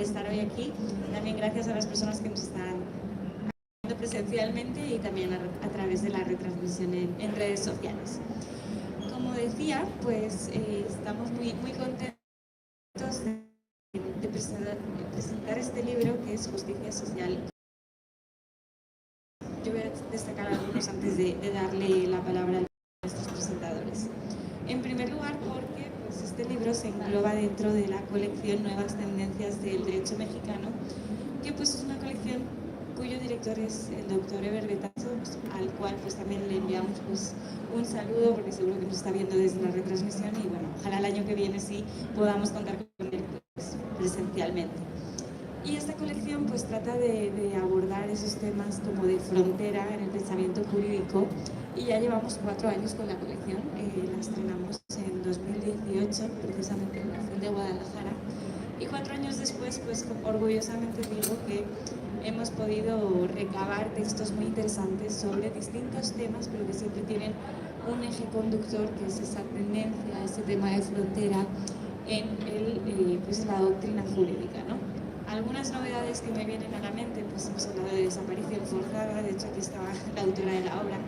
estar hoy aquí. También gracias a las personas que nos están viendo presencialmente y también a través de la retransmisión en redes sociales. Como decía, pues estamos muy contentos de presentar este libro que es Justicia Social. Yo voy a destacar algunos antes de darle la palabra a nuestros presentadores. En primer lugar, porque pues, este libro se engloba dentro de la colección Nuevas Tendencias del Derecho Mexicano, que pues es una colección cuyo director es el doctor Eber Betazo, al cual pues también le enviamos pues un saludo, porque seguro que nos está viendo desde la retransmisión, y bueno, ojalá el año que viene sí podamos contar con él pues, presencialmente. Y esta colección pues trata de abordar esos temas como de frontera en el pensamiento jurídico, y ya llevamos 4 años con la colección. La estrenamos en 2018, precisamente en la FIL de Guadalajara, y 4 años después pues orgullosamente digo que hemos podido recabar textos muy interesantes sobre distintos temas, pero que siempre tienen un eje conductor, que es esa tendencia, ese tema de frontera en pues la doctrina jurídica, ¿no? Algunas novedades que me vienen a la mente, pues hemos hablado de desaparición forzada, de hecho aquí estaba la autora de la obra,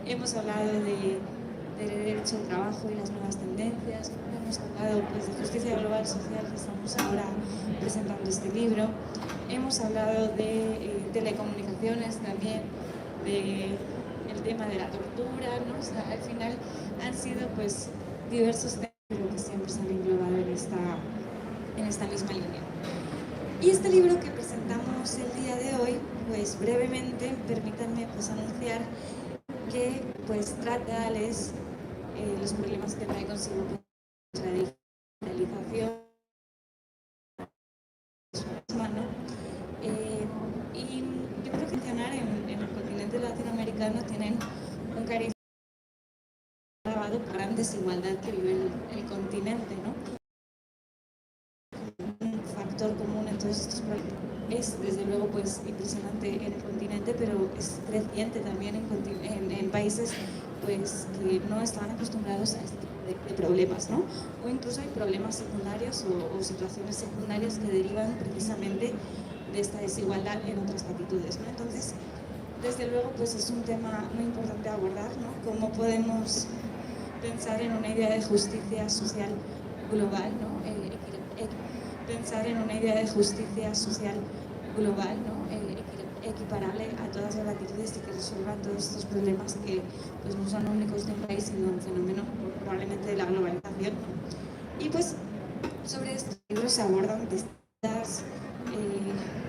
hemos hablado de derecho al trabajo y las nuevas tendencias, hemos hablado pues, de justicia global social, que estamos ahora presentando este libro, hemos hablado de telecomunicaciones también, del tema de la tortura, ¿no? O sea, al final han sido pues diversos temas, pero que siempre se han englobado en esta misma línea. Y este libro que presentamos el día de hoy, pues brevemente, permítanme pues anunciar que pues trata los problemas que trae consigo la digitalización, ¿no? Y yo creo que mencionar en el continente latinoamericano tienen un cariño grabado por gran desigualdad que vive el continente, ¿no? Factor común en todos estos problemas es desde luego pues impresionante en el continente, pero es creciente también en países pues que no están acostumbrados a este tipo de problemas, ¿no? O incluso hay problemas secundarios o situaciones secundarias que derivan precisamente de esta desigualdad en otras latitudes, ¿no? Entonces, desde luego pues es un tema muy importante a abordar, ¿no? Cómo podemos pensar en una idea de justicia social global, ¿no? Pensar en una idea de justicia social global, ¿no? Equiparable a todas las latitudes y que resuelvan todos estos problemas que pues, no son únicos de un país, sino un fenómeno probablemente de la globalización. Y pues sobre estos libros se abordan distintas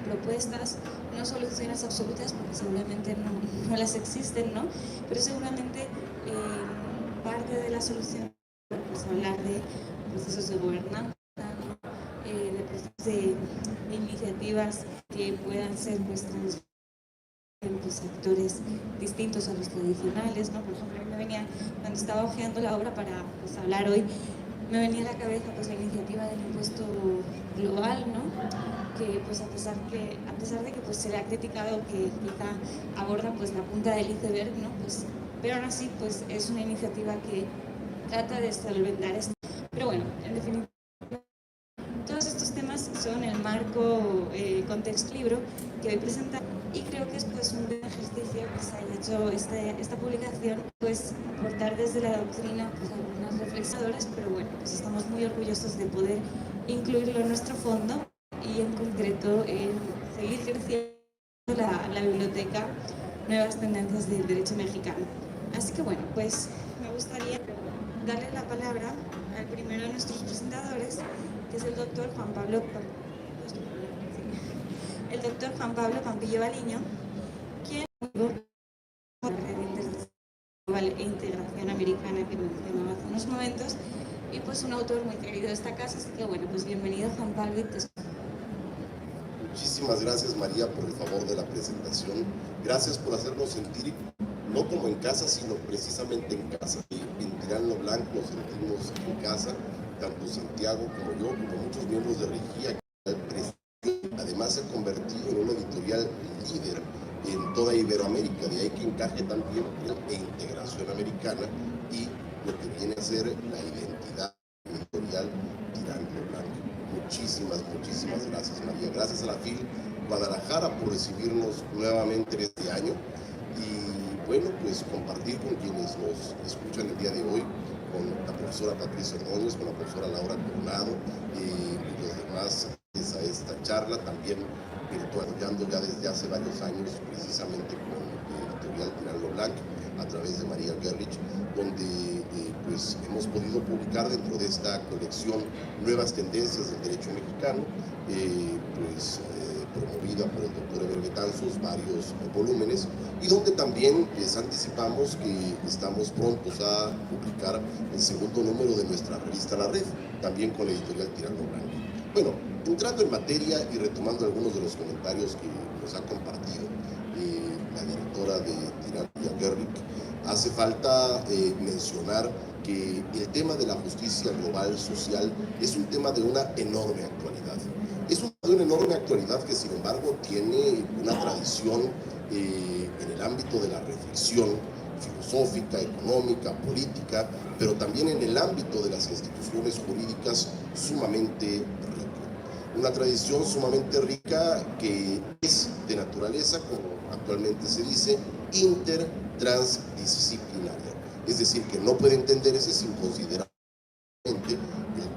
propuestas, no soluciones absolutas, porque seguramente no las existen, ¿no? Pero seguramente parte de la solución es hablar de procesos de gobernanza, de procesos de iniciativas que puedan ser pues, en pues, sectores distintos a los tradicionales, ¿no? Por ejemplo, me venía, cuando estaba hojeando la obra para pues, hablar hoy, me venía a la cabeza pues, la iniciativa del impuesto global, ¿no? Que pues, a pesar de que pues, se le ha criticado que quizá aborda pues, la punta del iceberg, ¿no? Pues, pero aún así pues, es una iniciativa que trata de solventar esto. Pero bueno, en definitiva, todos estos temas son el marco contexto libro que hoy presentamos, y creo que es pues, un buen ejercicio que se haya hecho esta publicación, pues aportar desde la doctrina pues, algunas reflexiones, pero bueno, pues estamos muy orgullosos de poder incluirlo en nuestro fondo y en concreto seguir creciendo la biblioteca Nuevas Tendencias del Derecho Mexicano. Así que bueno, pues me gustaría darle la palabra al primero de nuestros presentadores, que es el doctor Juan Pablo Pampillo Baliño, quien la red e integración americana que mencionaba hace unos momentos, y pues un autor muy querido de esta casa, así que bueno, pues bienvenido Juan Pablo. Muchísimas gracias María por el favor de la presentación, gracias por hacernos sentir no como en casa, sino precisamente en casa. En Tirano Blanco nos sentimos en casa, tanto Santiago como yo, como muchos miembros de Regía. Además se ha convertido en una editorial líder en toda Iberoamérica, de ahí que encaje también en integración americana y lo que viene a ser la identidad editorial Tirano Blanco. Muchísimas Muchísimas gracias, María. Gracias a la FIL Guadalajara por recibirnos nuevamente este año y bueno, pues compartir con quienes nos escuchan el día de hoy, con la profesora Patricia Ordóñez, con la profesora Laura Coronado y los demás a esta charla, también virtualizando ya desde hace varios años precisamente con Editorial Tirán lo Blanc a través de María Gerlich, donde pues hemos podido publicar dentro de esta colección Nuevas Tendencias del Derecho Mexicano, promovida por el doctor Eber Betanzos, varios volúmenes, y donde también les anticipamos que estamos prontos a publicar el segundo número de nuestra revista La Red, también con la editorial Tirán lo Blanc. Bueno, entrando en materia y retomando algunos de los comentarios que nos ha compartido la directora de Tirán, María Gerlich, hace falta mencionar que el tema de la justicia global social es un tema de una enorme actualidad. Es un tema de una enorme actualidad que, sin embargo, tiene una tradición en el ámbito de la reflexión filosófica, económica, política, pero también en el ámbito de las instituciones jurídicas sumamente rica. Una tradición sumamente rica que es de naturaleza, como actualmente se dice, intertransdisciplinaria. Es decir, que no puede entenderse sin considerar el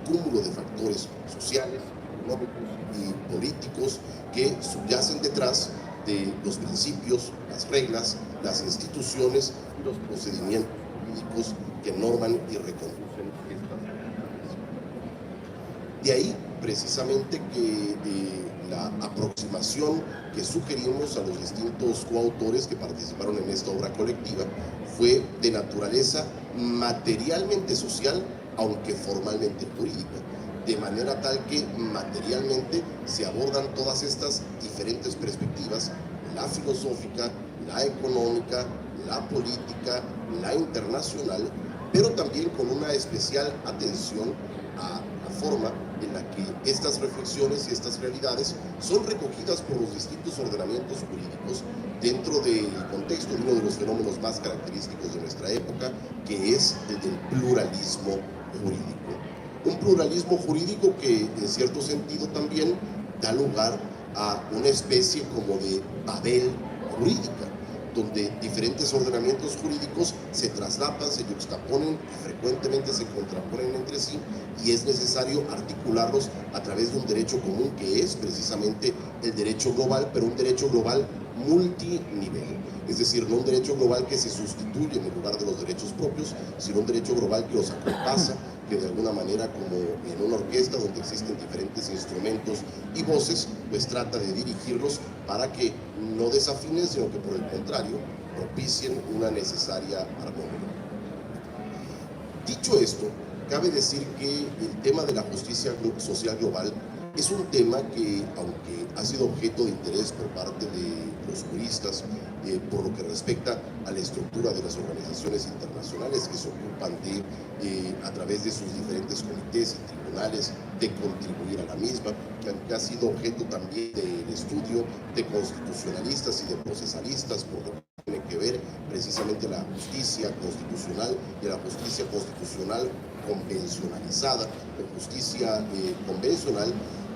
cúmulo de factores sociales, económicos y políticos que subyacen detrás de los principios, las reglas, las instituciones y los procedimientos jurídicos que norman y reconducen estas actividades. De ahí precisamente que la aproximación que sugerimos a los distintos coautores que participaron en esta obra colectiva fue de naturaleza materialmente social, aunque formalmente jurídica, de manera tal que materialmente se abordan todas estas diferentes perspectivas, la filosófica, la económica, la política, la internacional, pero también con una especial atención a la forma en la que estas reflexiones y estas realidades son recogidas por los distintos ordenamientos jurídicos dentro del contexto de uno de los fenómenos más característicos de nuestra época, que es el del pluralismo jurídico. Un pluralismo jurídico que en cierto sentido también da lugar a una especie como de Babel jurídica, donde diferentes ordenamientos jurídicos se traslapan, se yuxtaponen y frecuentemente se contraponen entre sí, y es necesario articularlos a través de un derecho común que es precisamente el derecho global, pero un derecho global multinivel. Es decir, no un derecho global que se sustituye en el lugar de los derechos propios, sino un derecho global que los acompasa, que de alguna manera, como en una orquesta donde existen diferentes instrumentos y voces, pues trata de dirigirlos para que no desafinen, sino que por el contrario propicien una necesaria armonía. Dicho esto, cabe decir que el tema de la justicia social global es un tema que, aunque ha sido objeto de interés por parte de los juristas, por lo que respecta a la estructura de las organizaciones internacionales que se ocupan de, a través de sus diferentes comités y tribunales, de contribuir a la misma, que ha sido objeto también del estudio de constitucionalistas y de procesalistas, por lo que tiene que ver precisamente la justicia constitucional y la justicia constitucional convencionalizada, la justicia convencional.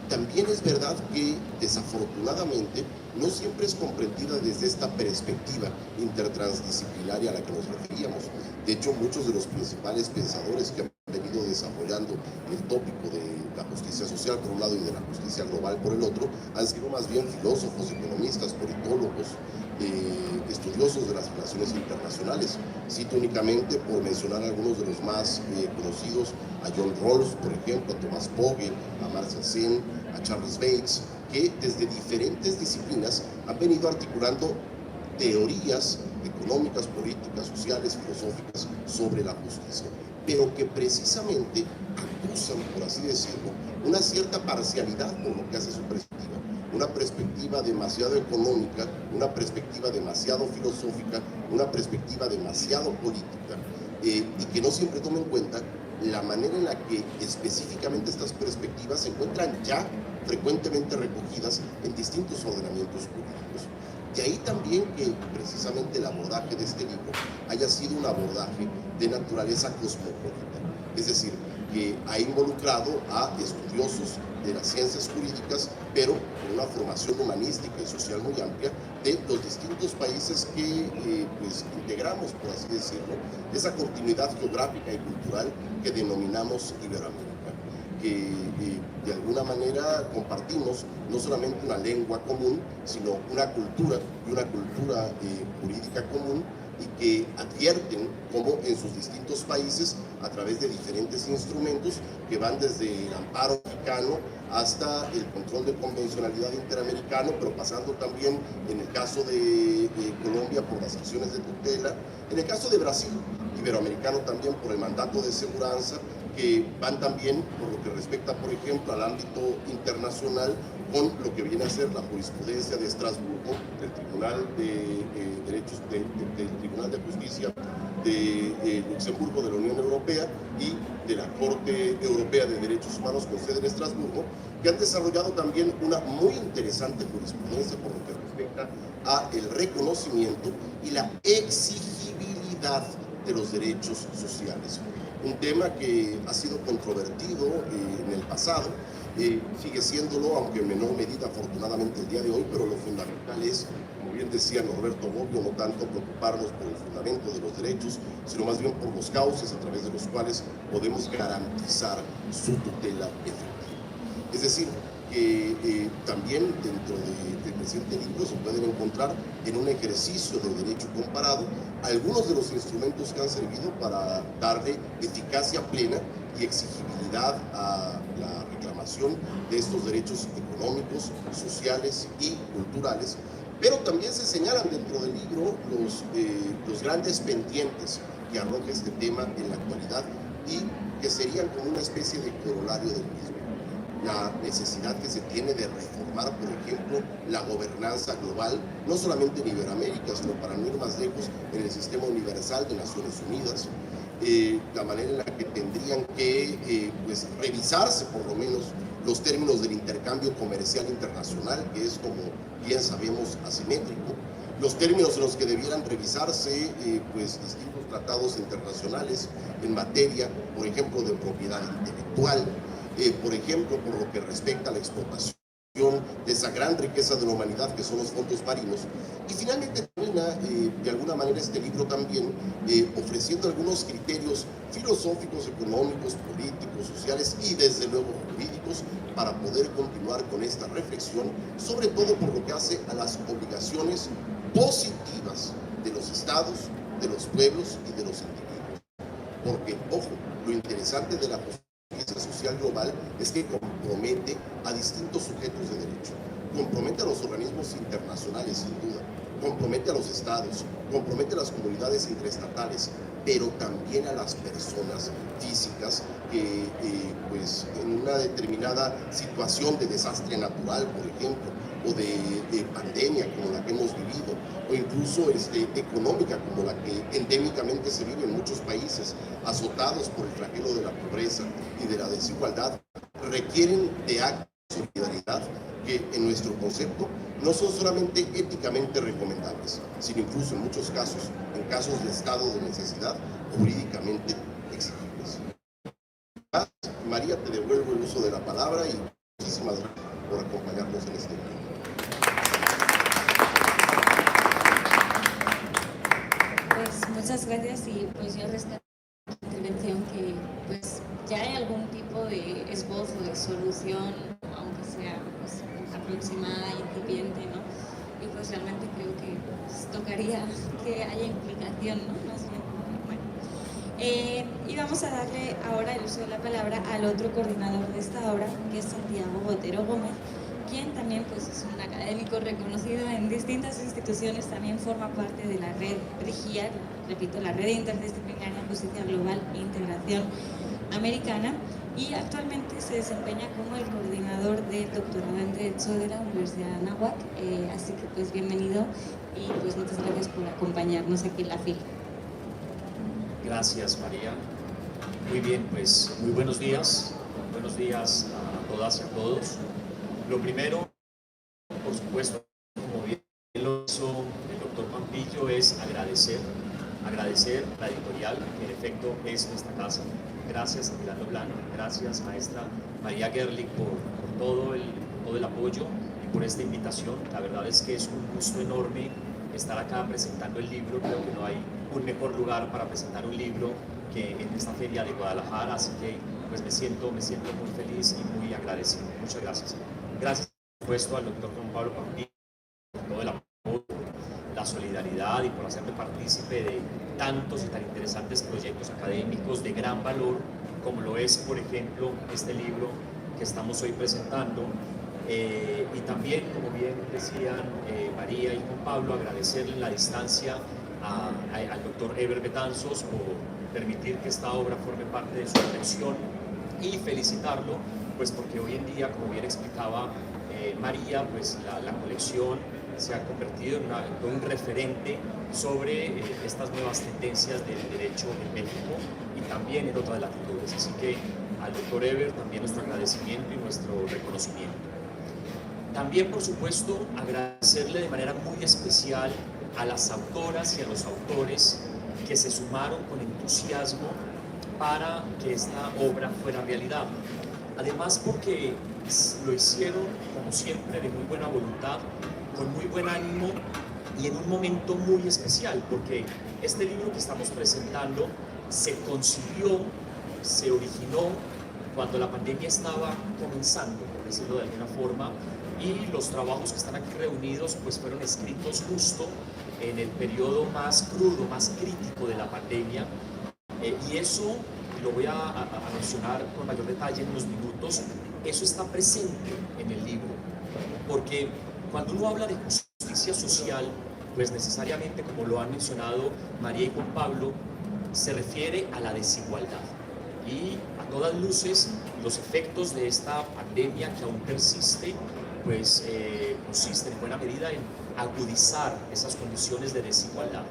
También es verdad que, desafortunadamente, no siempre es comprendida desde esta perspectiva intertransdisciplinaria a la que nos referíamos. De hecho, muchos de los principales pensadores que han venido desarrollando el tópico de la justicia social por un lado y de la justicia global por el otro han sido más bien filósofos, economistas, politólogos, estudiosos de las relaciones internacionales. Cito únicamente, por mencionar algunos de los más conocidos, a John Rawls, por ejemplo, a Thomas Pogge, a Amartya Sen, a Charles Bates, que desde diferentes disciplinas han venido articulando teorías económicas, políticas, sociales, filosóficas sobre la justicia, pero que precisamente acusan, por así decirlo, una cierta parcialidad por lo que hace su perspectiva, una perspectiva demasiado económica, una perspectiva demasiado filosófica, una perspectiva demasiado política, y que no siempre toma en cuenta la manera en la que específicamente estas perspectivas se encuentran ya frecuentemente recogidas en distintos ordenamientos jurídicos. De ahí también que precisamente el abordaje de este libro haya sido un abordaje de naturaleza cosmopolita, es decir, que ha involucrado a estudiosos de las ciencias jurídicas, pero con una formación humanística y social muy amplia de los distintos países que pues integramos, por así decirlo, esa continuidad geográfica y cultural que denominamos Iberoamérica, que de alguna manera compartimos no solamente una lengua común, sino una cultura y una cultura jurídica común, y que advierten cómo en sus distintos países, a través de diferentes instrumentos que van desde el amparo mexicano hasta el control de convencionalidad interamericano, pero pasando también en el caso de Colombia por las acciones de tutela, en el caso de Brasil, iberoamericano también por el mandato de seguridad, que van también por lo que respecta, por ejemplo, al ámbito internacional con lo que viene a ser la jurisprudencia de Estrasburgo, del Tribunal de Derechos, del Tribunal de Justicia de Luxemburgo de la Unión Europea y de la Corte Europea de Derechos Humanos con sede en Estrasburgo, que han desarrollado también una muy interesante jurisprudencia por lo que respecta a el reconocimiento y la exigibilidad de los derechos sociales. Un tema que ha sido controvertido en el pasado, sigue siéndolo, aunque en menor medida afortunadamente el día de hoy, pero lo fundamental es, como bien decía Norberto Bobbio, no tanto preocuparnos por el fundamento de los derechos, sino más bien por los cauces a través de los cuales podemos garantizar su tutela efectiva. Es decir, que también dentro del presente libro se pueden encontrar en un ejercicio de derecho comparado algunos de los instrumentos que han servido para darle eficacia plena y exigibilidad a la reclamación de estos derechos económicos, sociales y culturales, pero también se señalan dentro del libro los grandes pendientes que arroja este tema en la actualidad y que serían como una especie de corolario del mismo. La necesidad que se tiene de reformar, por ejemplo, la gobernanza global, no solamente en Iberoamérica, sino para no ir más lejos, en el sistema universal de Naciones Unidas, la manera en la que tendrían que pues, revisarse por lo menos los términos del intercambio comercial internacional, que es, como bien sabemos, asimétrico, los términos en los que debieran revisarse pues, distintos tratados internacionales en materia, por ejemplo, de propiedad intelectual, por ejemplo, por lo que respecta a la explotación de esa gran riqueza de la humanidad que son los fondos marinos. Y finalmente termina de alguna manera este libro también ofreciendo algunos criterios filosóficos, económicos, políticos, sociales y desde luego jurídicos para poder continuar con esta reflexión, sobre todo por lo que hace a las obligaciones positivas de los estados, de los pueblos y de los individuos. Porque, ojo, lo interesante de la justicia social global es que compromete a distintos sujetos de derecho, compromete a los organismos internacionales sin duda, compromete a los estados, compromete a las comunidades interestatales, pero también a las personas físicas que pues en una determinada situación de desastre natural, por ejemplo, o de pandemia como la que hemos vivido, o incluso económica como la que endémicamente se vive en muchos países, azotados por el flagelo de la pobreza y de la desigualdad, requieren de actos de solidaridad que en nuestro concepto no son solamente éticamente recomendables, sino incluso en muchos casos, en casos de estado de necesidad, jurídicamente exigibles. María, te devuelvo el uso de la palabra y muchísimas gracias por acompañarnos en este video. Pues muchas gracias y pues yo rescato la intervención que pues ya hay algún tipo de esbozo de solución, aunque sea pues, aproximada, incipiente, ¿no? Y pues realmente creo que pues, tocaría que haya implicación, ¿no? Más bien, bueno. Y vamos a darle ahora el uso de la palabra al otro coordinador de esta obra, que es Santiago Botero Gómez, quien también pues, es un académico reconocido en distintas instituciones, también forma parte de la red RIGIA, repito, la Red Interdisciplinaria Justicia Global e Integración Americana, y actualmente se desempeña como el coordinador del doctorado en Derecho de la Universidad de Anáhuac, así que pues bienvenido y pues muchas gracias por acompañarnos aquí en la fila. Gracias, María. Muy bien, pues muy buenos días a todas y a todos. Lo primero, por supuesto, como bien lo hizo el doctor Pampillo, es agradecer la editorial, que en efecto es nuestra casa, gracias a Tirando Blanco, gracias maestra María Gerlich por todo el apoyo y por esta invitación. La verdad es que es un gusto enorme estar acá presentando el libro. Creo que no hay un mejor lugar para presentar un libro que en esta feria de Guadalajara, así que pues me siento muy feliz y muy agradecido. Muchas gracias. Gracias por supuesto al doctor Juan Pablo Pampín por todo el apoyo, la solidaridad y por hacerme partícipe de tantos y tan interesantes proyectos académicos de gran valor, como lo es, por ejemplo, este libro que estamos hoy presentando. Y también, como bien decían María y Juan Pablo, agradecerle la distancia al doctor Eber Betanzos por permitir que esta obra forme parte de su colección y felicitarlo, pues porque hoy en día, como bien explicaba María, pues la colección se ha convertido en un referente sobre estas nuevas tendencias del derecho en México y también en otras latitudes. Así que al doctor Eber también nuestro agradecimiento y nuestro reconocimiento. También, por supuesto, agradecerle de manera muy especial a las autoras y a los autores que se sumaron con entusiasmo para que esta obra fuera realidad. Además, porque lo hicieron, como siempre, de muy buena voluntad, con muy buen ánimo y en un momento muy especial, porque este libro que estamos presentando se concibió, se originó cuando la pandemia estaba comenzando, por decirlo de alguna forma, y los trabajos que están aquí reunidos pues fueron escritos justo en el periodo más crudo, más crítico de la pandemia, y eso lo voy a mencionar con mayor detalle en unos minutos. Eso está presente en el libro, porque cuando uno habla de justicia social, pues necesariamente, como lo han mencionado María y Juan Pablo, se refiere a la desigualdad. Y a todas luces, los efectos de esta pandemia que aún persiste, pues consiste en buena medida en agudizar esas condiciones de desigualdad.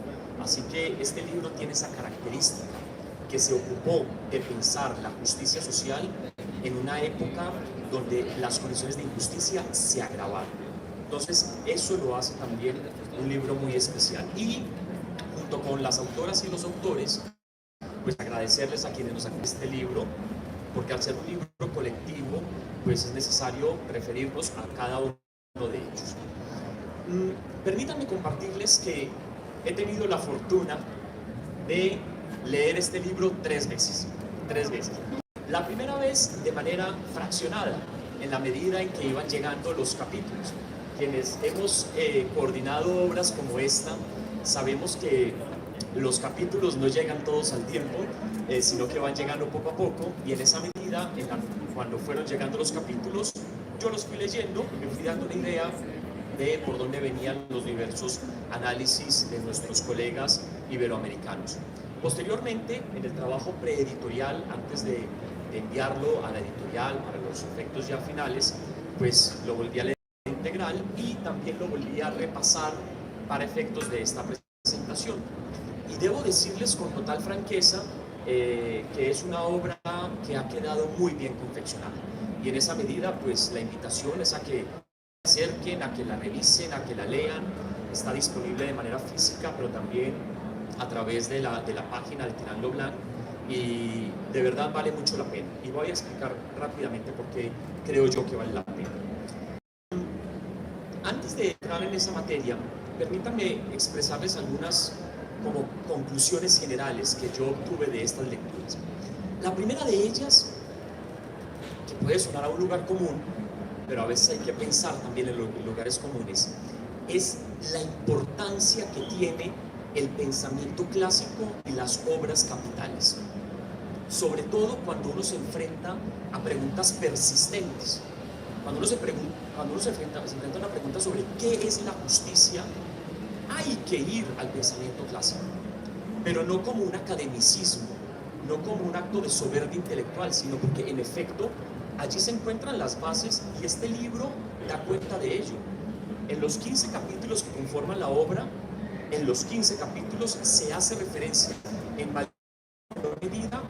Así que este libro tiene esa característica, que se ocupó de pensar la justicia social en una época donde las condiciones de injusticia se agravaron. Entonces, eso lo hace también un libro muy especial. Y junto con las autoras y los autores, pues agradecerles a quienes nos han este libro, porque al ser un libro colectivo, pues es necesario referirnos a cada uno de ellos. Permítanme compartirles que he tenido la fortuna de leer este libro tres veces. La primera vez de manera fraccionada, en la medida en que iban llegando los capítulos. Quienes hemos coordinado obras como esta, sabemos que los capítulos no llegan todos al tiempo, sino que van llegando poco a poco, y en esa medida, cuando fueron llegando los capítulos, yo los fui leyendo y me fui dando una idea de por dónde venían los diversos análisis de nuestros colegas iberoamericanos. Posteriormente, en el trabajo preeditorial, antes de enviarlo a la editorial para los efectos ya finales, pues lo volví a leer integral y también lo volví a repasar para efectos de esta presentación. Y debo decirles con total franqueza que es una obra que ha quedado muy bien confeccionada. Y en esa medida, pues la invitación es a que se acerquen, a que la revisen, a que la lean. Está disponible de manera física, pero también a través de la página de Tirando Blanco, y de verdad vale mucho la pena. Y voy a explicar rápidamente por qué creo yo que vale la pena. Antes de entrar en esa materia, permítanme expresarles algunas como conclusiones generales que yo obtuve de estas lecturas. La primera de ellas, que puede sonar a un lugar común, pero a veces hay que pensar también en los lugares comunes, es la importancia que tiene el pensamiento clásico y las obras capitales, sobre todo cuando uno se enfrenta a preguntas persistentes. Cuando uno se enfrenta a una pregunta sobre qué es la justicia, hay que ir al pensamiento clásico, pero no como un academicismo, no como un acto de soberbia intelectual, sino porque en efecto allí se encuentran las bases, y este libro da cuenta de ello. En los 15 capítulos que conforman la obra, en los 15 capítulos se hace referencia en mayor medida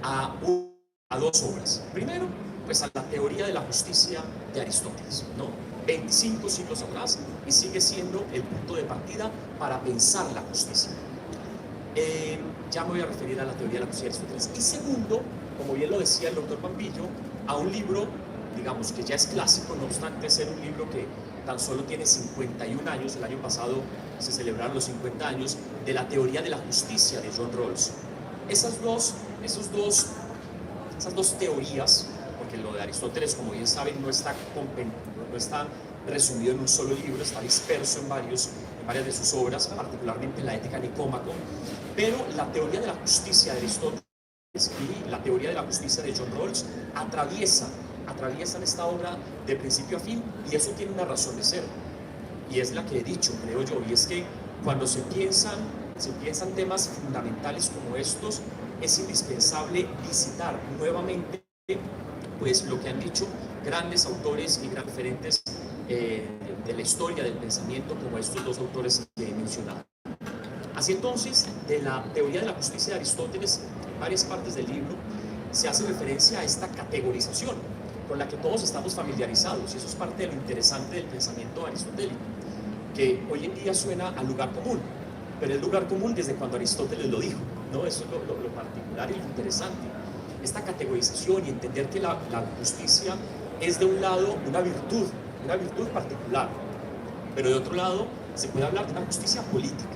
a dos obras. Primero, pues a la teoría de la justicia de Aristóteles, ¿no? 25 siglos atrás, y sigue siendo el punto de partida para pensar la justicia. Ya me voy a referir a la teoría de la justicia de Aristóteles. Y segundo, como bien lo decía el doctor Pampillo, a un libro, digamos, que ya es clásico, no obstante ser un libro que tan solo tiene 51 años, el año pasado se celebraron los 50 años, de la teoría de la justicia de John Rawls. Esas dos teorías, porque lo de Aristóteles, como bien saben, no está resumido en un solo libro, está disperso en varias de sus obras, particularmente en la Ética Nicómaco, pero la teoría de la justicia de Aristóteles y la teoría de la justicia de John Rawls atraviesan esta obra de principio a fin, y eso tiene una razón de ser, y es la que he dicho, creo yo, y es que cuando se piensan temas fundamentales como estos, es indispensable visitar nuevamente pues lo que han dicho grandes autores y grandes referentes de la historia del pensamiento, como estos dos autores que he mencionado. Así entonces, de la teoría de la justicia de Aristóteles, en varias partes del libro, se hace referencia a esta categorización con la que todos estamos familiarizados, y eso es parte de lo interesante del pensamiento aristotélico, que hoy en día suena al lugar común, pero es lugar común desde cuando Aristóteles lo dijo, ¿no? Eso es lo particular y lo interesante. Esta categorización y entender que la justicia es de un lado una virtud particular, pero de otro lado se puede hablar de una justicia política.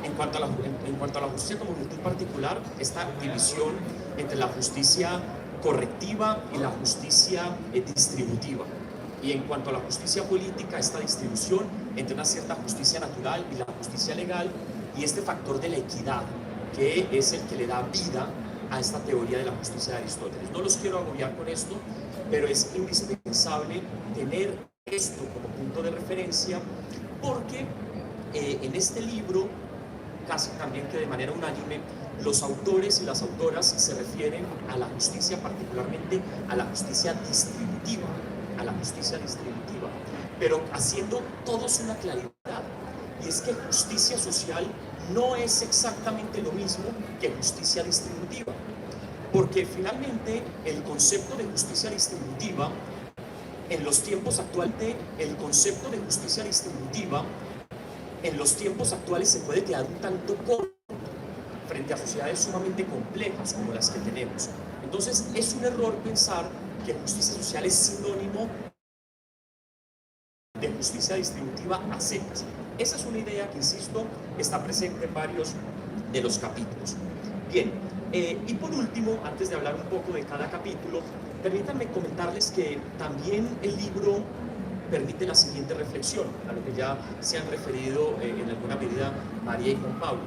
En cuanto a la justicia como virtud particular, esta división entre la justicia correctiva y la justicia distributiva. Y en cuanto a la justicia política, esta distribución entre una cierta justicia natural y la justicia legal, y este factor de la equidad, que es el que le da vida a esta teoría de la justicia de Aristóteles. No los quiero agobiar con esto, pero es indispensable tener esto como punto de referencia, porque en este libro, casi también que de manera unánime, los autores y las autoras se refieren a la justicia, particularmente a la justicia distributiva, pero haciendo todos una claridad, y es que justicia social no es exactamente lo mismo que justicia distributiva, porque finalmente el concepto de justicia distributiva, en los tiempos actuales, se puede quedar un tanto corto frente a sociedades sumamente complejas como las que tenemos. Entonces es un error pensar que justicia social es sinónimo de justicia distributiva a secas. Esa es una idea que, insisto, está presente en varios de los capítulos. Bien, y por último, antes de hablar un poco de cada capítulo, permítanme comentarles que también el libro permite la siguiente reflexión, a lo que ya se han referido en alguna medida María y Juan Pablo,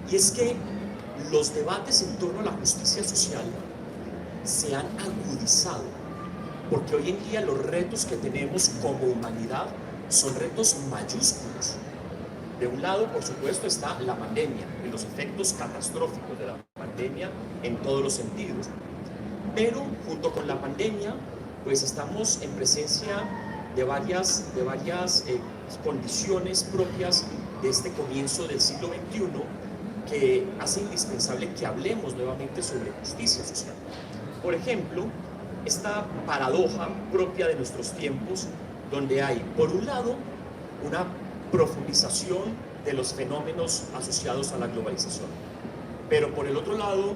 y es que los debates en torno a la justicia social se han agudizado, porque hoy en día los retos que tenemos como humanidad son retos mayúsculos. De un lado, por supuesto, está la pandemia y los efectos catastróficos de la pandemia en todos los sentidos. Pero junto con la pandemia, pues estamos en presencia de varias condiciones propias de este comienzo del siglo XXI que hace indispensable que hablemos nuevamente sobre justicia social. Por ejemplo, esta paradoja propia de nuestros tiempos, donde hay, por un lado, una profundización de los fenómenos asociados a la globalización, pero por el otro lado,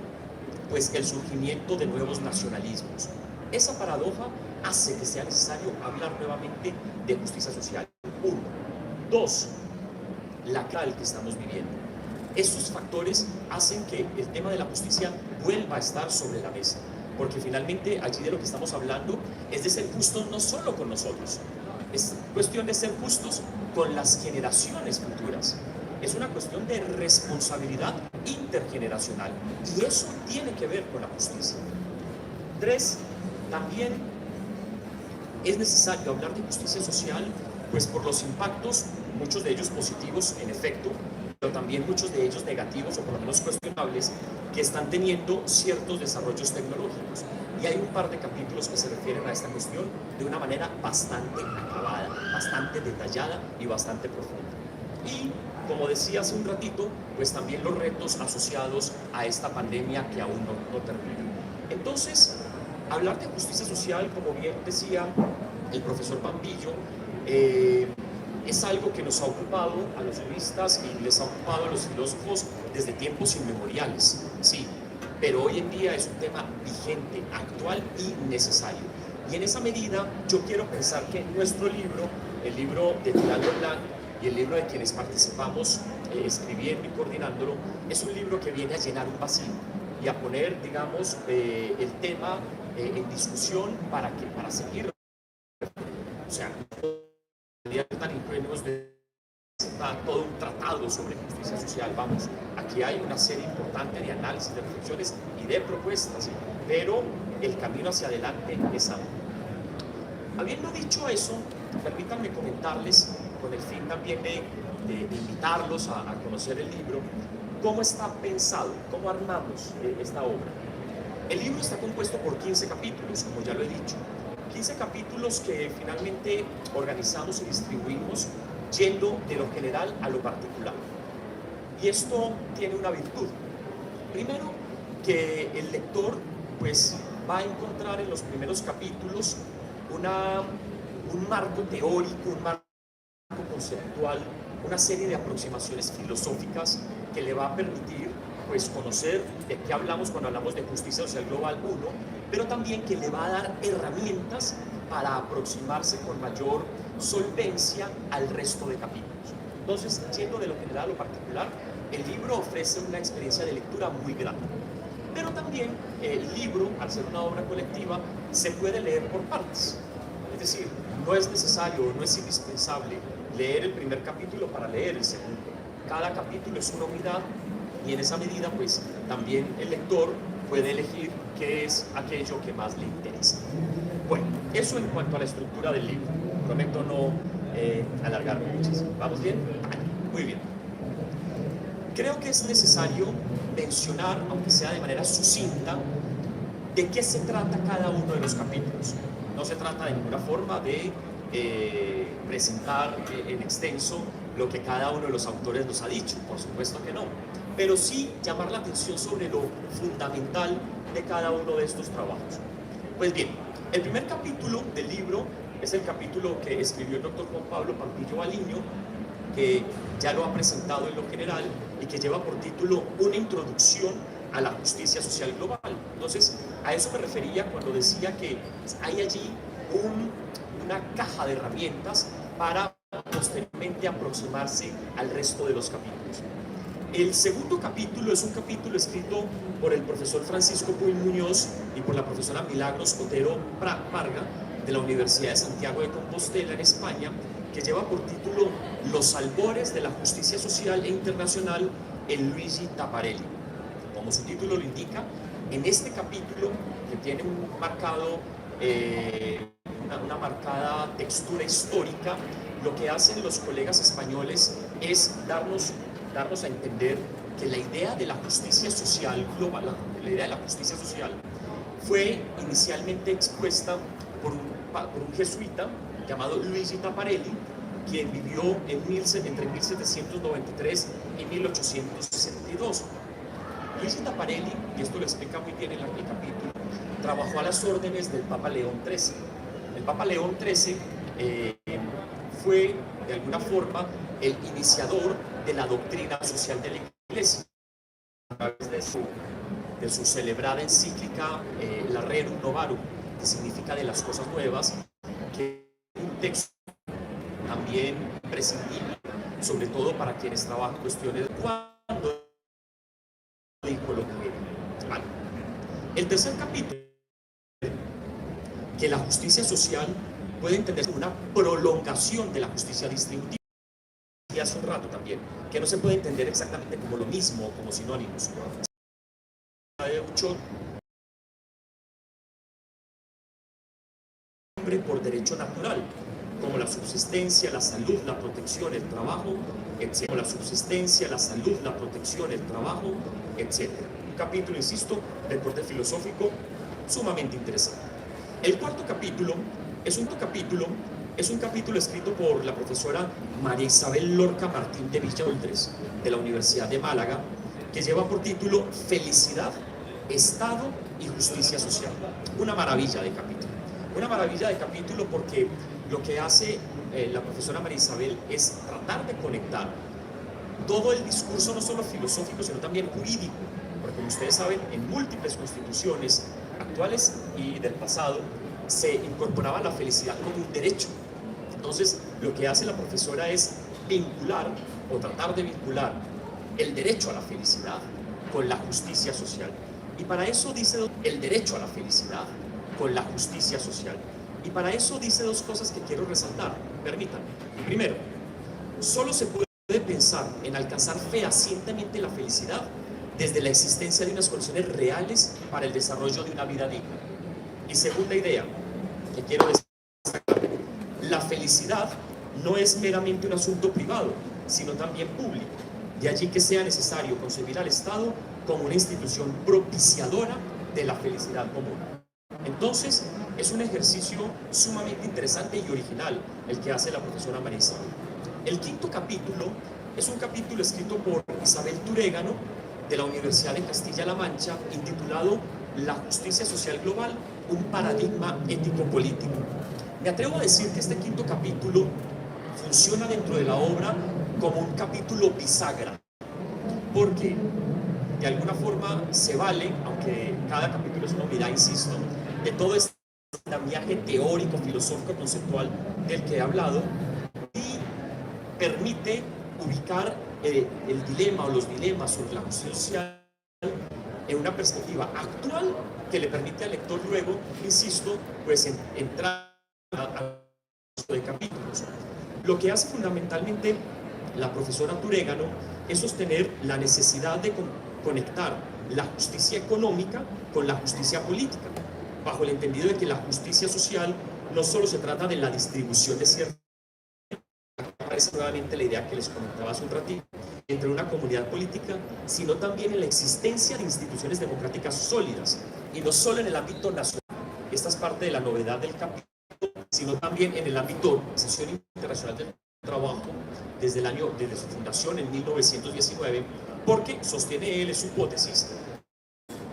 pues el surgimiento de nuevos nacionalismos. Esa paradoja hace que sea necesario hablar nuevamente de justicia social. 1. 2. La cal que estamos viviendo. Estos factores hacen que el tema de la justicia vuelva a estar sobre la mesa, porque finalmente allí de lo que estamos hablando es de ser justos no solo con nosotros, es cuestión de ser justos con las generaciones futuras. Es una cuestión de responsabilidad intergeneracional, y eso tiene que ver con la justicia. 3. También es necesario hablar de justicia social, pues por los impactos, muchos de ellos positivos en efecto, pero también muchos de ellos negativos o por lo menos cuestionables, que están teniendo ciertos desarrollos tecnológicos. Y hay un par de capítulos que se refieren a esta cuestión de una manera bastante acabada, bastante detallada y bastante profunda. Y, como decía hace un ratito, pues también los retos asociados a esta pandemia que aún no termina. Entonces, hablar de justicia social, como bien decía el profesor Pampillo, es algo que nos ha ocupado a los juristas y les ha ocupado a los filósofos desde tiempos inmemoriales, sí, pero hoy en día es un tema vigente, actual y necesario. Y en esa medida yo quiero pensar que nuestro libro, el libro de Tirando Blanc y el libro de quienes participamos escribiendo y coordinándolo, es un libro que viene a llenar un vacío y a poner, digamos, el tema en discusión para seguir. O sea, tan ingenuos de todo un tratado sobre justicia social. Vamos, aquí hay una serie importante de análisis, de reflexiones y de propuestas, pero el camino hacia adelante es amplio. Habiendo dicho eso, permítanme comentarles, con el fin también de invitarlos a conocer el libro, cómo está pensado, cómo armamos esta obra. El libro está compuesto por 15 capítulos, como ya lo he dicho. 15 capítulos que finalmente organizamos y distribuimos yendo de lo general a lo particular. Y esto tiene una virtud. Primero, que el lector pues va a encontrar en los primeros capítulos un marco teórico, un marco conceptual, una serie de aproximaciones filosóficas que le va a permitir pues conocer de qué hablamos cuando hablamos de justicia social global 1, pero también que le va a dar herramientas para aproximarse con mayor solvencia al resto de capítulos. Entonces, yendo de lo general a lo particular, el libro ofrece una experiencia de lectura muy grande. Pero también el libro, al ser una obra colectiva, se puede leer por partes. Es decir, no es necesario, no es indispensable leer el primer capítulo para leer el segundo. Cada capítulo es una unidad y en esa medida, pues, también el lector puede elegir qué es aquello que más le interesa. Bueno, eso en cuanto a la estructura del libro. Prometo no alargarme muchísimo. ¿Vamos bien? Muy bien. Creo que es necesario mencionar, aunque sea de manera sucinta, de qué se trata cada uno de los capítulos. No se trata de ninguna forma de presentar en extenso lo que cada uno de los autores nos ha dicho, por supuesto que no, pero sí llamar la atención sobre lo fundamental de cada uno de estos trabajos. Pues bien, el primer capítulo del libro es el capítulo que escribió el doctor Juan Pablo Pampillo Baliño, que ya lo ha presentado en lo general y que lleva por título Una introducción a la justicia social global. Entonces, a eso me refería cuando decía que hay allí una caja de herramientas para posteriormente aproximarse al resto de los capítulos. El segundo capítulo es un capítulo escrito por el profesor Francisco Puy Muñoz y por la profesora Milagros Otero Parga de la Universidad de Santiago de Compostela en España, que lleva por título Los albores de la justicia social e internacional en Luigi Taparelli. Como su título lo indica, en este capítulo, que tiene una marcada textura histórica, lo que hacen los colegas españoles es darnos a entender que la idea de la justicia social global, la idea de la justicia social, fue inicialmente expuesta por un jesuita llamado Luigi Taparelli, quien vivió entre 1793 y 1862. Luigi Taparelli, y esto lo explica muy bien en el capítulo, trabajó a las órdenes del Papa León XIII. El Papa León XIII fue, de alguna forma, el iniciador de la doctrina social de la Iglesia, a través de su celebrada encíclica La Rerum Novarum, que significa de las cosas nuevas, que es un texto también imprescindible, sobre todo para quienes trabajan cuestiones de cuándo dijo lo que vale. El tercer capítulo, que la justicia social puede entenderse como una prolongación de la justicia distributiva, y hace un rato también, que no se puede entender exactamente como lo mismo o como sinónimos. Por derecho natural, como la subsistencia, la salud, la protección, el trabajo, etc. Como la subsistencia, la salud, la protección, el trabajo, etc. Un capítulo, insisto, de corte filosófico sumamente interesante. El cuarto capítulo es un capítulo escrito por la profesora María Isabel Lorca Martín de Villaoldres, de la Universidad de Málaga, que lleva por título Felicidad, Estado y Justicia Social. Una maravilla de capítulo. Una maravilla de capítulo porque lo que hace la profesora María Isabel es tratar de conectar todo el discurso, no solo filosófico, sino también jurídico, porque como ustedes saben, en múltiples constituciones actuales y del pasado se incorporaba la felicidad como un derecho. Entonces, lo que hace la profesora es vincular o tratar de vincular el derecho a la felicidad con la justicia social. Y para eso dice el derecho a la felicidad con la justicia social. Y para eso dice dos cosas que quiero resaltar. Permítanme. Primero, solo se puede pensar en alcanzar fehacientemente la felicidad desde la existencia de unas condiciones reales para el desarrollo de una vida digna. Y segunda idea que quiero destacar, la felicidad no es meramente un asunto privado, sino también público. De allí que sea necesario concebir al Estado como una institución propiciadora de la felicidad común. Entonces, es un ejercicio sumamente interesante y original el que hace la profesora María Isabel. El quinto capítulo es un capítulo escrito por Isabel Turégano de la Universidad de Castilla-La Mancha, intitulado La justicia social global, un paradigma ético-político. Me atrevo a decir que este quinto capítulo funciona dentro de la obra como un capítulo bisagra, porque de alguna forma se vale, aunque cada capítulo es una unidad, insisto, de todo este andamiaje teórico, filosófico, conceptual del que he hablado, y permite ubicar el dilema o los dilemas sobre la justicia social en una perspectiva actual que le permite al lector luego, insisto, pues entrar a de capítulos. Lo que hace fundamentalmente la profesora Turégano es sostener la necesidad de conectar la justicia económica con la justicia política, bajo el entendido de que la justicia social no solo se trata de la distribución de ciertas, aparece nuevamente la idea que les comentaba hace un ratito, entre una comunidad política, sino también en la existencia de instituciones democráticas sólidas, y no solo en el ámbito nacional. Esta es parte de la novedad del capítulo, sino también en el ámbito de la Organización Internacional del Trabajo, desde su fundación en 1919, porque sostiene él, es su hipótesis,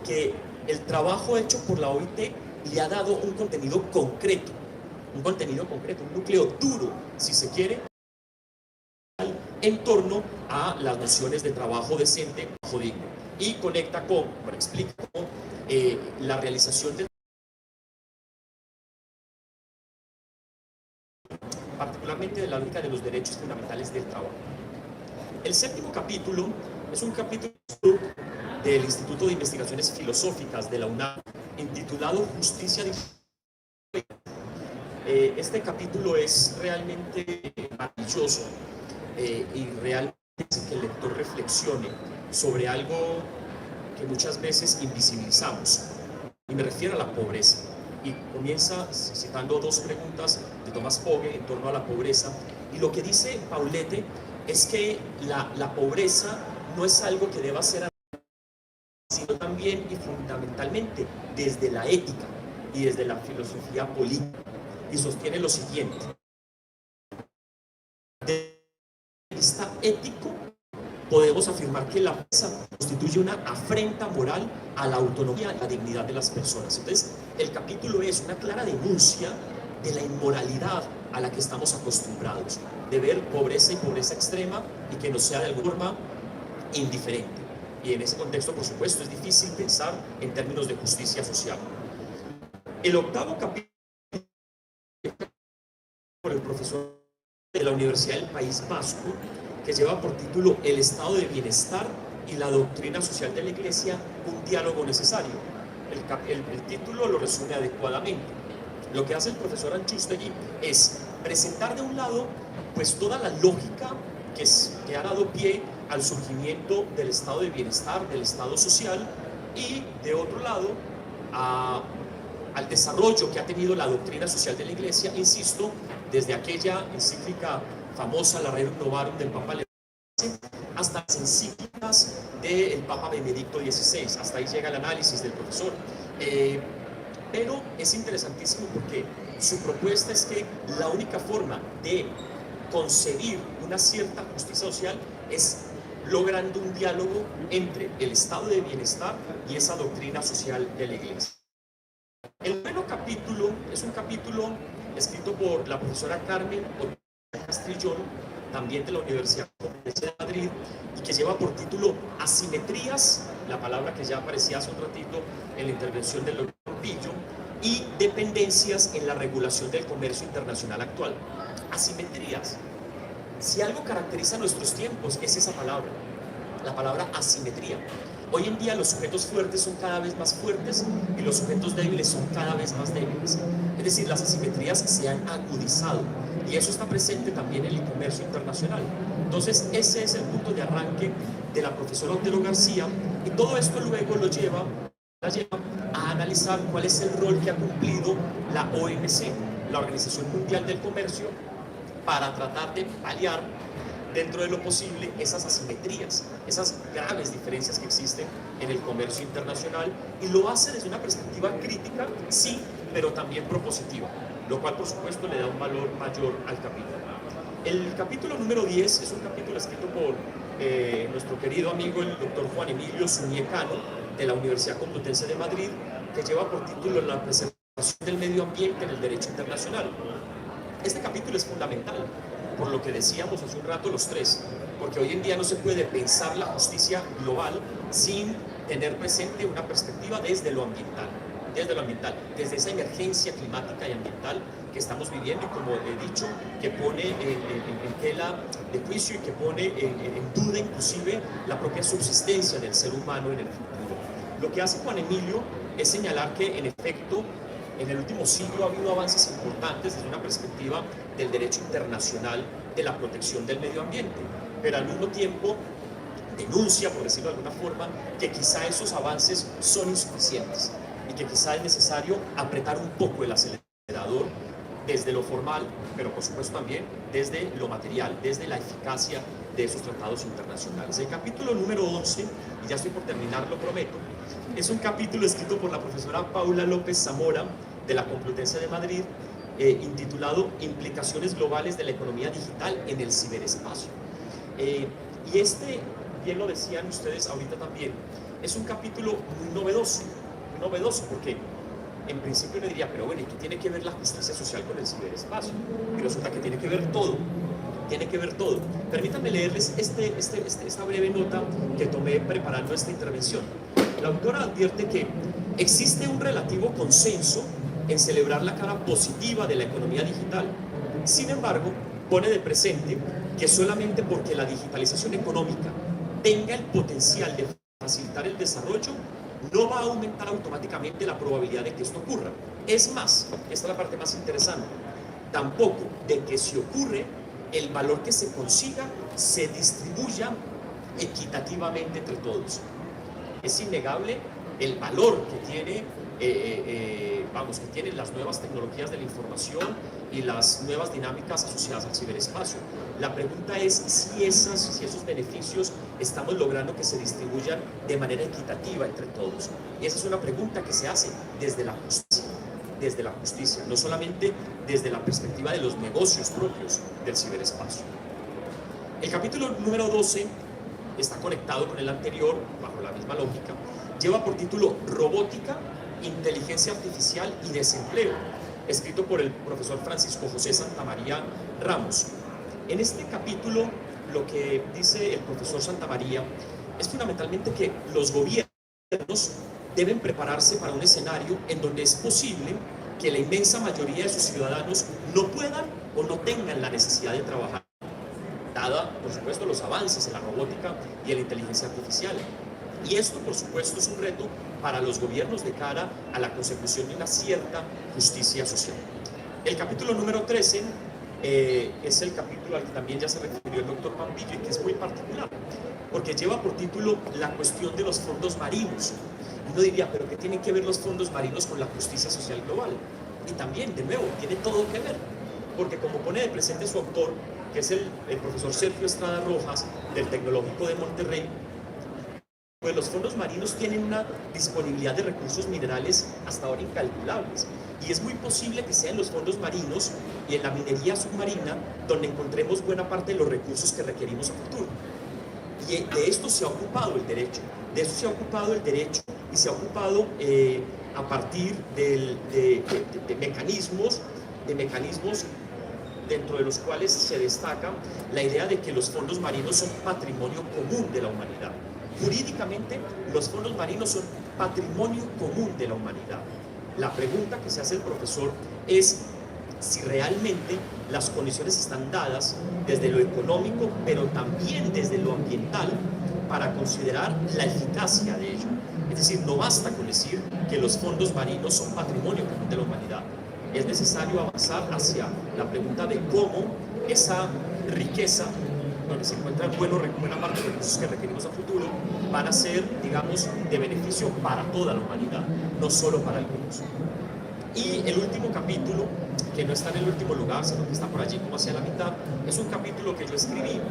que el trabajo hecho por la OIT le ha dado un contenido concreto, un núcleo duro, si se quiere, en torno a las nociones de trabajo decente, trabajo digno, y conecta explica cómo la realización de particularmente de la lógica de los derechos fundamentales del trabajo. El séptimo capítulo es un capítulo del Instituto de Investigaciones Filosóficas de la UNAM, intitulado Justicia Digital. Este capítulo es realmente maravilloso y realmente hace que el lector reflexione sobre algo que muchas veces invisibilizamos, y me refiero a la pobreza. Y comienza citando dos preguntas de Thomas Pogge en torno a la pobreza, y lo que dice Paulette es que la pobreza no es algo que deba ser, sino también y fundamentalmente desde la ética y desde la filosofía política, y sostiene lo siguiente: desde el punto de vista ético podemos afirmar que la pobreza constituye una afrenta moral a la autonomía y la dignidad de las personas. Entonces, el capítulo es una clara denuncia de la inmoralidad a la que estamos acostumbrados, de ver pobreza y pobreza extrema y que no sea de alguna forma indiferente. Y en ese contexto, por supuesto, es difícil pensar en términos de justicia social. El octavo capítulo, por el profesor de la Universidad del País Vasco, que lleva por título El estado de bienestar y la doctrina social de la Iglesia, un diálogo necesario. El título lo resume adecuadamente. Lo que hace el profesor Anchustegui es presentar de un lado pues toda la lógica que ha dado pie al surgimiento del estado de bienestar, del estado social, y de otro lado al desarrollo que ha tenido la doctrina social de la Iglesia, insisto, desde aquella encíclica famosa, la Rerum Novarum del Papa León, hasta las encíclicas del Papa Benedicto XVI. Hasta ahí llega el análisis del profesor. Pero es interesantísimo porque su propuesta es que la única forma de concebir una cierta justicia social es logrando un diálogo entre el estado de bienestar y esa doctrina social de la Iglesia. El noveno capítulo capítulo escrito por la profesora Carmen Castrillón, también de la Universidad Complutense de Madrid, y que lleva por título Asimetrías, la palabra que ya aparecía hace un ratito en la intervención del doctor Campillo, y dependencias en la regulación del comercio internacional actual. Asimetrías. Si algo caracteriza nuestros tiempos es esa palabra, la palabra asimetría. Hoy en día los sujetos fuertes son cada vez más fuertes y los sujetos débiles son cada vez más débiles. Es decir, las asimetrías se han agudizado y eso está presente también en el comercio internacional. Entonces, ese es el punto de arranque de la profesora Otero García, y todo esto luego la lleva a analizar cuál es el rol que ha cumplido la OMC, la Organización Mundial del Comercio, para tratar de paliar dentro de lo posible esas asimetrías, esas graves diferencias que existen en el comercio internacional, y lo hace desde una perspectiva crítica, sí, pero también propositiva, lo cual por supuesto le da un valor mayor al capítulo. El capítulo número 10 es un capítulo escrito por nuestro querido amigo el doctor Juan Emilio Zuñecano de la Universidad Complutense de Madrid, que lleva por título La preservación del medio ambiente en el derecho internacional. Este capítulo es fundamental, por lo que decíamos hace un rato los tres, porque hoy en día no se puede pensar la justicia global sin tener presente una perspectiva desde lo ambiental, desde esa emergencia climática y ambiental que estamos viviendo y, como he dicho, que pone en tela de juicio y que pone en duda inclusive la propia subsistencia del ser humano en el futuro. Lo que hace Juan Emilio es señalar que, en efecto, en el último siglo ha habido avances importantes desde una perspectiva del derecho internacional de la protección del medio ambiente, pero al mismo tiempo denuncia, por decirlo de alguna forma, que quizá esos avances son insuficientes y que quizá es necesario apretar un poco el acelerador desde lo formal, pero por supuesto también desde lo material, desde la eficacia de esos tratados internacionales. El capítulo número 11, y ya estoy por terminar, lo prometo, es un capítulo escrito por la profesora Paula López Zamora de la Complutense de Madrid, intitulado Implicaciones globales de la economía digital en el ciberespacio. Y este, bien lo decían ustedes ahorita también, es un capítulo muy novedoso porque en principio uno diría, pero bueno, ¿y qué tiene que ver la justicia social con el ciberespacio? Y resulta que tiene que ver todo. Permítanme leerles esta breve nota que tomé preparando esta intervención. La autora advierte que existe un relativo consenso en celebrar la cara positiva de la economía digital. Sin embargo, pone de presente que solamente porque la digitalización económica tenga el potencial de facilitar el desarrollo, no va a aumentar automáticamente la probabilidad de que esto ocurra. Es más, esta es la parte más interesante, tampoco de que si ocurre, el valor que se consiga se distribuya equitativamente entre todos. Es innegable el valor que tienen las nuevas tecnologías de la información y las nuevas dinámicas asociadas al ciberespacio. La pregunta es si esos beneficios estamos logrando que se distribuyan de manera equitativa entre todos. Y esa es una pregunta que se hace desde la justicia, no solamente desde la perspectiva de los negocios propios del ciberespacio. El capítulo número 12 está conectado con el anterior bajo la misma lógica. Lleva por título Robótica, Inteligencia Artificial y Desempleo, escrito por el profesor Francisco José Santamaría Ramos. En este capítulo, lo que dice el profesor Santamaría es fundamentalmente que los gobiernos deben prepararse para un escenario en donde es posible que la inmensa mayoría de sus ciudadanos no puedan o no tengan la necesidad de trabajar, dada, por supuesto, los avances en la robótica y en la inteligencia artificial. Y esto, por supuesto, es un reto para los gobiernos de cara a la consecución de una cierta justicia social. El capítulo número 13 es el capítulo al que también ya se refirió el doctor Pampillo y que es muy particular, porque lleva por título la cuestión de los fondos marinos. Uno diría, ¿pero qué tienen que ver los fondos marinos con la justicia social global? Y también, de nuevo, tiene todo que ver, porque como pone de presente su autor, que es el profesor Sergio Estrada Rojas del Tecnológico de Monterrey, pues los fondos marinos tienen una disponibilidad de recursos minerales hasta ahora incalculables. Y es muy posible que sean los fondos marinos y en la minería submarina donde encontremos buena parte de los recursos que requerimos a futuro. Y de esto se ha ocupado el derecho. De eso se ha ocupado el derecho y se ha ocupado a partir de mecanismos dentro de los cuales se destaca la idea de que los fondos marinos son patrimonio común de la humanidad. Jurídicamente, los fondos marinos son patrimonio común de la humanidad. La pregunta que se hace el profesor es si realmente las condiciones están dadas desde lo económico, pero también desde lo ambiental, para considerar la eficacia de ello. Es decir, no basta con decir que los fondos marinos son patrimonio común de la humanidad. Es necesario avanzar hacia la pregunta de cómo esa riqueza, donde se encuentra buena parte de los recursos que requerimos a futuro, van a ser, digamos, de beneficio para toda la humanidad, no solo para algunos. Y el último capítulo, que no está en el último lugar, sino que está por allí como hacia la mitad, es un capítulo que yo escribí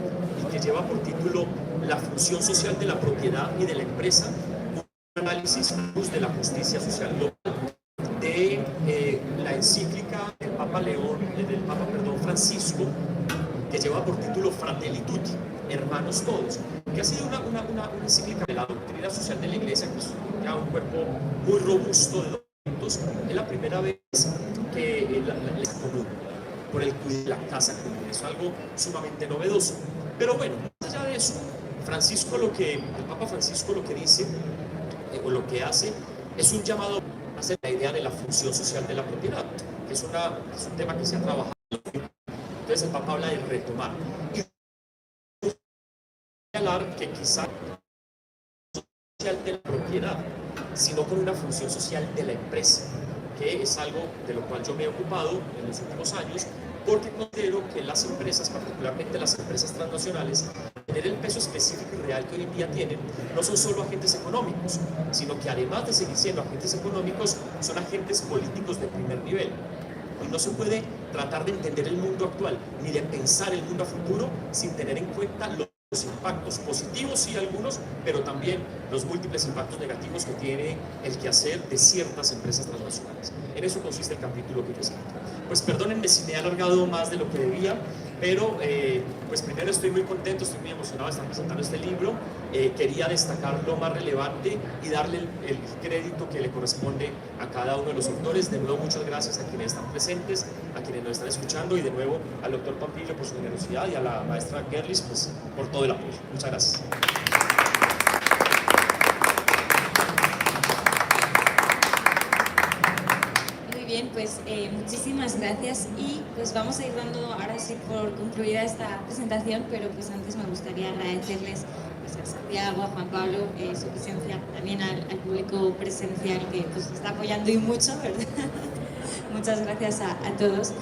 y que lleva por título La función social de la propiedad y de la empresa, un análisis de la justicia social global, de la encíclica del Papa Francisco, que lleva por título Fratelli Tutti, hermanos todos, que ha sido una encíclica de la doctrina social de la Iglesia, que es ya un cuerpo muy robusto de documentos. Es la primera vez que la común, por el cuidado de la casa común, es algo sumamente novedoso. Pero bueno, más allá de eso, el Papa Francisco lo que dice, o lo que hace, es un llamado a hacer la idea de la función social de la propiedad, que es un tema que se ha trabajado. Entonces el Papa habla de retomar y señalar que quizá no social de la propiedad, sino con una función social de la empresa, que es algo de lo cual yo me he ocupado en los últimos años, porque considero que las empresas, particularmente las empresas transnacionales, tener el peso específico y real que hoy en día tienen, no son solo agentes económicos, sino que además de seguir siendo agentes económicos, son agentes políticos de primer nivel. Y no se puede tratar de entender el mundo actual, ni de pensar el mundo a futuro, sin tener en cuenta los impactos positivos, sí, algunos, pero también los múltiples impactos negativos que tiene el quehacer de ciertas empresas transnacionales. En eso consiste el capítulo que yo escribo. Pues perdónenme si me he alargado más de lo que debía, pero pues primero estoy muy contento, estoy muy emocionado de estar presentando este libro. Quería destacar lo más relevante y darle el crédito que le corresponde a cada uno de los autores. De nuevo, muchas gracias a quienes están presentes, a quienes nos están escuchando, y de nuevo al doctor Pampilio por su generosidad y a la maestra Gerlis pues, por todo el apoyo. Muchas gracias. Bien, pues muchísimas gracias, y pues vamos a ir dando ahora sí por concluida esta presentación, pero pues antes me gustaría agradecerles pues, a Santiago, a Juan Pablo, su presencia, también al público presencial que pues está apoyando y mucho, ¿verdad? Muchas gracias a todos,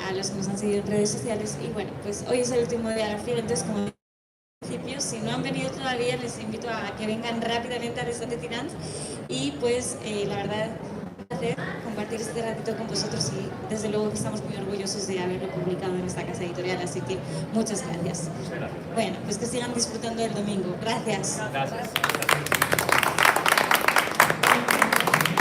a los que nos han seguido en redes sociales. Y bueno, pues hoy es el último día de la fiesta, entonces como principio, si no han venido todavía, les invito a que vengan rápidamente al Restaurante Tirants, y pues la verdad, compartir este ratito con vosotros, y desde luego que estamos muy orgullosos de haberlo publicado en esta casa editorial, así que muchas gracias. Bueno, pues que sigan disfrutando del domingo. Gracias. Gracias.